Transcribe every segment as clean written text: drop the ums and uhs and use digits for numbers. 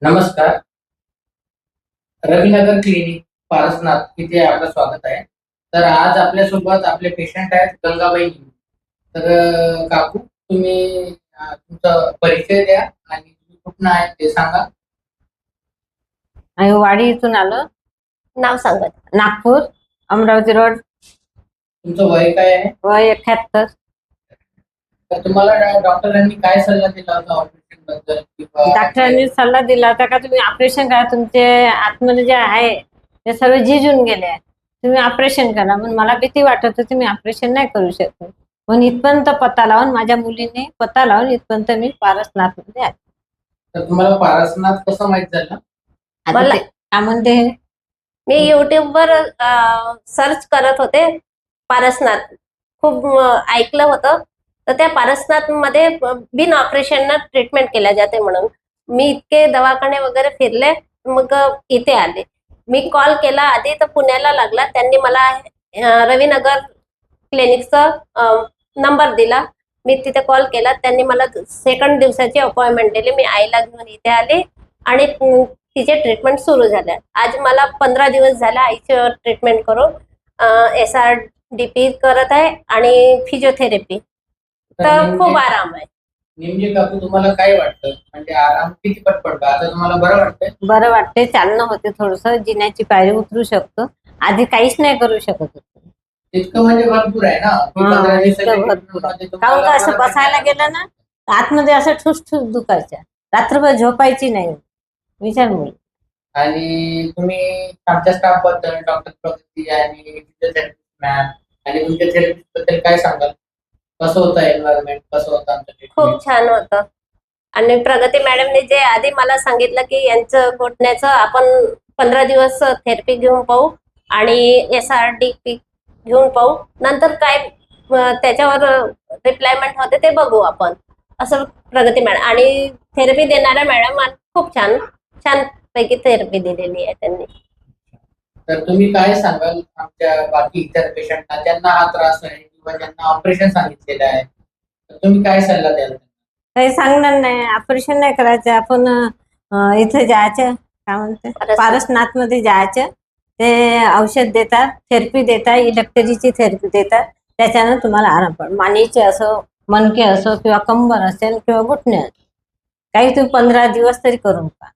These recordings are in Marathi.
नमस्कार. रविनगर क्लिनिक पारसनाथ इथे आपलं स्वागत आहे. तर आज आपल्यासोबत आपले पेशंट आहेत गंगाबाई. तर काकू तुम्ही तुमचा परिचय द्या आणि तुम्ही कुठून आहे ते सांगा. आम्ही वाडी इथून आलो. नाव सांगत. नागपूर, अमरावती रोड. तुमचं वय काय आहे? वय 71. तर तुम्हाला डॉक्टरांनी काय सल्ला दिला होता ऑपरेशन बद्दल किंवा डॉक्टरांनी सल्ला दिला होता का तुम्ही ऑपरेशन करा, तुमचे आतमध्ये जे आहे ते सर्व झिजून गेले आहे, तुम्ही ऑपरेशन करा. पण मला भीती वाटत होती, मी ऑपरेशन नाही करू शकत. पण इथपर्यंत पत्ता लावून माझ्या मुलीने पत्ता लावून इथपर्यंत मी पारसनाथ मध्ये आले. तर तुम्हाला पारसनाथ कसं माहित झालं? आता मला- ते काय म्हणते, मी युट्यूबवर सर्च करत होते पारसनाथ. खूप ऐकलं होतं. तर त्या पारसनाथ मध्ये बिन ऑपरेशन ट्रीटमेंट केल्या जाते म्हणून मी इतके दवाखाने वगैरे फिरले. मग इथे आले. मी कॉल केला आधी तर पुण्याला लागला. त्यांनी मला रविनगर क्लिनिकचा नंबर दिला. मी तिथे कॉल केला. त्यांनी मला सेकंड दिवसाची अपॉइंटमेंट दिली. मी आईला घेऊन इथे आले आणि तिचे ट्रीटमेंट सुरू झाले. आज मला 15 दिवस झाले आईची ट्रीटमेंट करून. SRDP करत आहे आणि फिजिओथेरपी. तर खूप आराम आहे. नेमके काकू तुम्हाला काय वाटतं, म्हणजे आराम किती पट पडतो? आता तुम्हाला बरं वाटतंय? बरं वाटते. चालणं होते, थोडस जिन्याची पायरी उतरू शकतो. आधी काहीच नाही करू शकत होतो. इतकं म्हणजे भरपूर आहे ना. की 15 दिवसाच्या इतकं भरपूर. ट्रीटमेंटमध्ये काहून तुम्हाला का असं बरं बसायला वाटायला गेलं ना, तर आतमध्ये असं ठुस ठुस दुखायच्या, रात्रभर झोपायची नाही. विचार मुली. आणि तुम्ही आमच्या स्टाफ बद्दल, डॉक्टर प्रगती आणि फिजिओथेरपिस्ट मॅम आणि तुमच्या थेरपिस्ट बद्दल काय सांगाल? कसं होतं एन्व्हायरमेंट, कसं होतं आमचं ट्रीटमेंट? खूप छान होतं. आणि प्रगती मॅडमने जे आधी मला सांगितलं की यांचं घोटण्याचं आपण 15 दिवस थेरपी घेऊन पाहू आणि SRDP घेऊन पाहू, नंतर काय त्याच्यावर रिप्लायमेंट होते ते बघू आपण, असं प्रगती मॅडम आणि थेरपी देणाऱ्या मॅडम खूप छान छान पैकी थेरपी दिलेली आहे त्यांनी. तर तुम्ही काय सांगाल आमच्या बाकी इतर पेशंटना ज्यांना हा त्रास आहे किंवा ज्यांना ऑपरेशन सांगितलेलं आहे, तर तुम्ही काय सल्ला द्याल? काही सांगणार नाही, ऑपरेशन नाही करायचं. आपण इथे जायचं, काय म्हणते, पारसनाथ मध्ये जायचं. ते औषध देतात, थेरपी देतात, इलेक्ट्रिकची थेरपी देतात. त्याच्यानं तुम्हाला आराम पड. मानेचे असो, मणके असो किंवा कंबर असेल किंवा घुटणे असेल, काही तुम्ही 15 दिवस तरी करून पहा.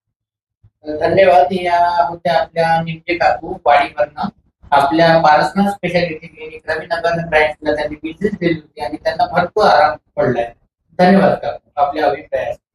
धन्यवाद. या होत्या आपल्या निमजे काकू वाडीवरनं. आपल्या पारसनाथ स्पेशालिटी क्लिनिक रविनगर ब्रँचला त्यांनी व्हिजिट दिली होती आणि त्यांना भरपूर आराम पडलाय. धन्यवाद काकू आपल्या अभिप्रायासाठी.